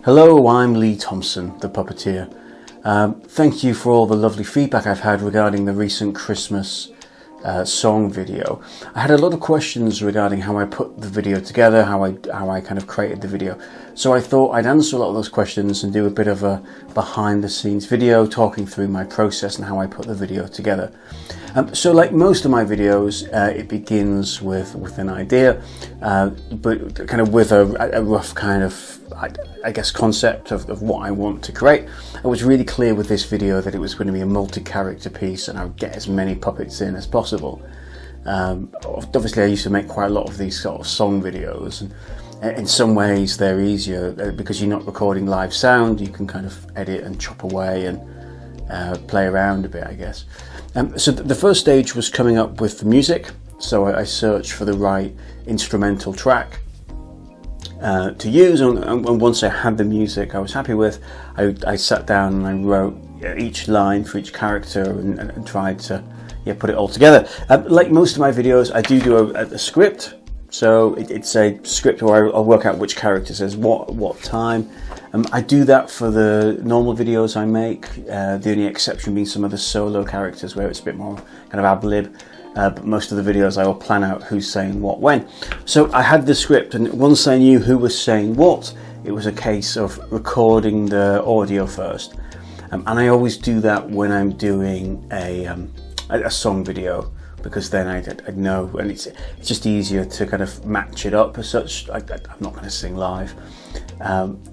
Hello, I'm Lee Thompson, the Puppeteer. Thank you for all the lovely feedback I've had regarding the recent Christmas song video. I had a lot of questions regarding how I put the video together, how I kind of created the video. So I thought I'd answer a lot of those questions and do a bit of a behind the scenes video talking through my process and how I put the video together. So like most of my videos, it begins with an idea, but kind of with a rough kind of, I guess, concept of what I want to create. I was really clear with this video that it was going to be a multi-character piece and I would get as many puppets in as possible. Obviously I used to make quite a lot of these sort of song videos, and in some ways they're easier because you're not recording live sound. You can kind of edit and chop away and play around a bit, I guess. So the first stage was coming up with the music. So I searched for the right instrumental track to use, and once I had the music I was happy with, I sat down and I wrote each line for each character and tried to put it all together. Like most of my videos, I do a script. So it's a script where I'll work out which character says what time. I do that for the normal videos I make, the only exception being some of the solo characters where it's a bit more kind of ad-lib. But most of the videos I will plan out who's saying what when. So I had the script, and once I knew who was saying what, it was a case of recording the audio first. And I always do that when I'm doing a song video, because then I'd know, and it's just easier to kind of match it up as such. I'm not going to sing live.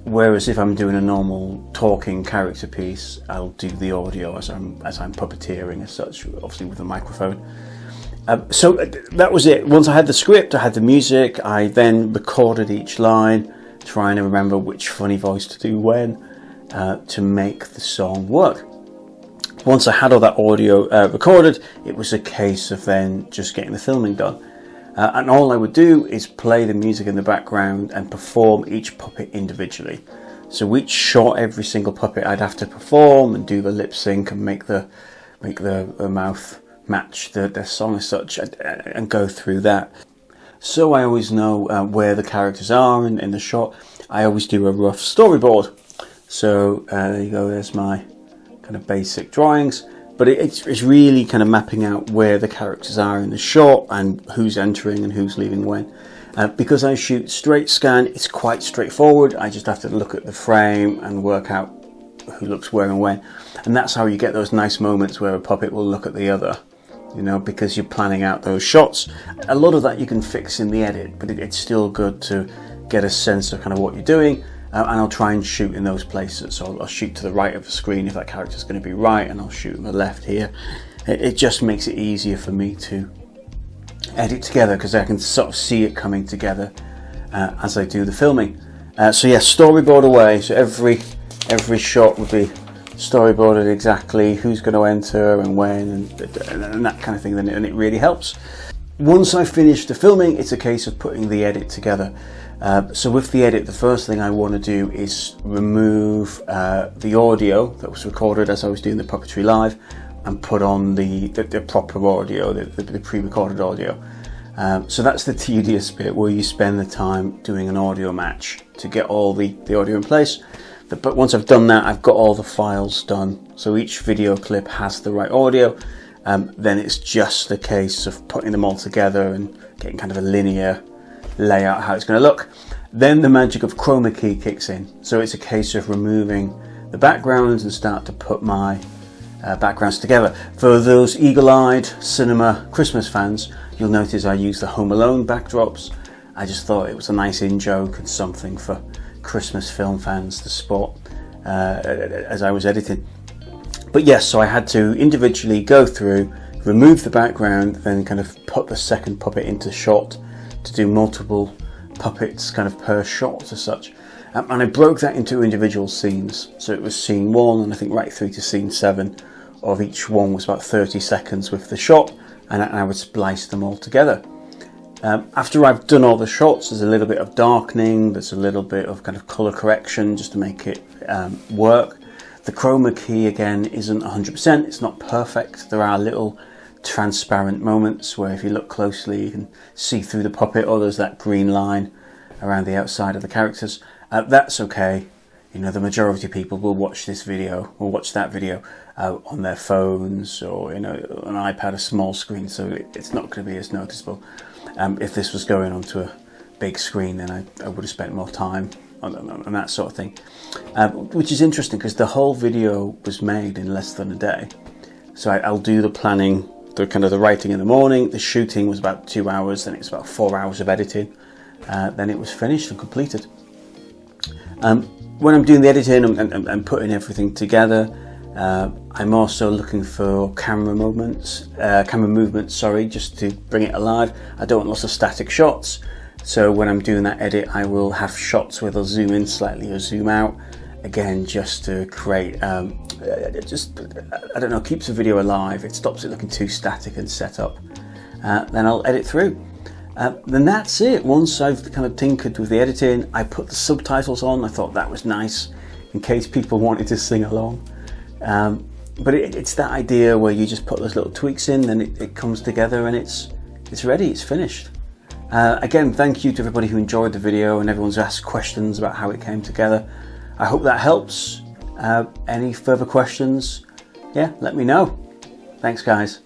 Whereas if I'm doing a normal talking character piece, I'll do the audio as I'm puppeteering as such, obviously with a microphone. So that was it. Once I had the script, I had the music, I then recorded each line, trying to remember which funny voice to do when, to make the song work. Once I had all that audio recorded, it was a case of then just getting the filming done. And all I would do is play the music in the background and perform each puppet individually. So each shot, every single puppet I'd have to perform and do the lip sync and make the mouth match their song as such, and go through that. So I always know where the characters are in the shot. I always do a rough storyboard. So there you go, there's my kind of basic drawings, but it's really kind of mapping out where the characters are in the shot and who's entering and who's leaving when. Because I shoot straight scan, it's quite straightforward. I just have to look at the frame and work out who looks where and when, and that's how you get those nice moments where a puppet will look at the other, because you're planning out those shots. A lot of that you can fix in the edit, but it's still good to get a sense of kind of what you're doing. And I'll try and shoot in those places. So I'll shoot to the right of the screen if that character's going to be right, and I'll shoot on the left here. It just makes it easier for me to edit together, because I can sort of see it coming together as I do the filming. So yeah, storyboard away. So every shot would be storyboarded exactly who's going to enter and when, and that kind of thing. And it really helps. Once I finish the filming, it's a case of putting the edit together. So with the edit, the first thing I want to do is remove the audio that was recorded as I was doing the Puppetry live, and put on the proper audio, the pre-recorded audio. So that's the tedious bit, where you spend the time doing an audio match to get all the audio in place. But once I've done that, I've got all the files done. So each video clip has the right audio. Then it's just a case of putting them all together and getting kind of a linear layout how it's going to look. Then the magic of Chroma key kicks in. So it's a case of removing the backgrounds and start to put my backgrounds together. For those eagle-eyed cinema Christmas fans, you'll notice I use the Home Alone backdrops. I just thought it was a nice in-joke and something for Christmas film fans to spot as I was editing. But yes, so I had to individually go through, remove the background, then kind of put the second puppet into shot to do multiple puppets kind of per shot as such. And I broke that into individual scenes. So it was scene 1, and I think right through to scene 7 of each one was about 30 seconds with the shot, and I would splice them all together. After I've done all the shots, there's a little bit of darkening, there's a little bit of kind of colour correction just to make it work. The chroma key again isn't 100%, it's not perfect. There are little transparent moments where if you look closely you can see through the puppet, or there's that green line around the outside of the characters. That's okay. you know, the majority of people will watch this video or watch that video on their phones or, you know, an iPad, a small screen, so it's not going to be as noticeable. If this was going onto a big screen, then I would have spent more time on that sort of thing, which is interesting because the whole video was made in less than a day. So I'll do the planning, the writing in the morning, the shooting was about 2 hours, then it was about 4 hours of editing, then it was finished and completed. When I'm doing the editing and putting everything together, I'm also looking for camera movements, just to bring it alive. I don't want lots of static shots, so when I'm doing that edit, I will have shots where they'll zoom in slightly or zoom out, again, just to create, I don't know, keeps the video alive. It stops it looking too static and set up. Then I'll edit through. Then that's it. Once I've kind of tinkered with the editing, I put the subtitles on. I thought that was nice in case people wanted to sing along. But it's that idea where you just put those little tweaks in, then it comes together and it's ready, it's finished. Again, thank you to everybody who enjoyed the video and everyone's asked questions about how it came together. I hope that helps. Any further questions? Yeah, let me know. Thanks, guys.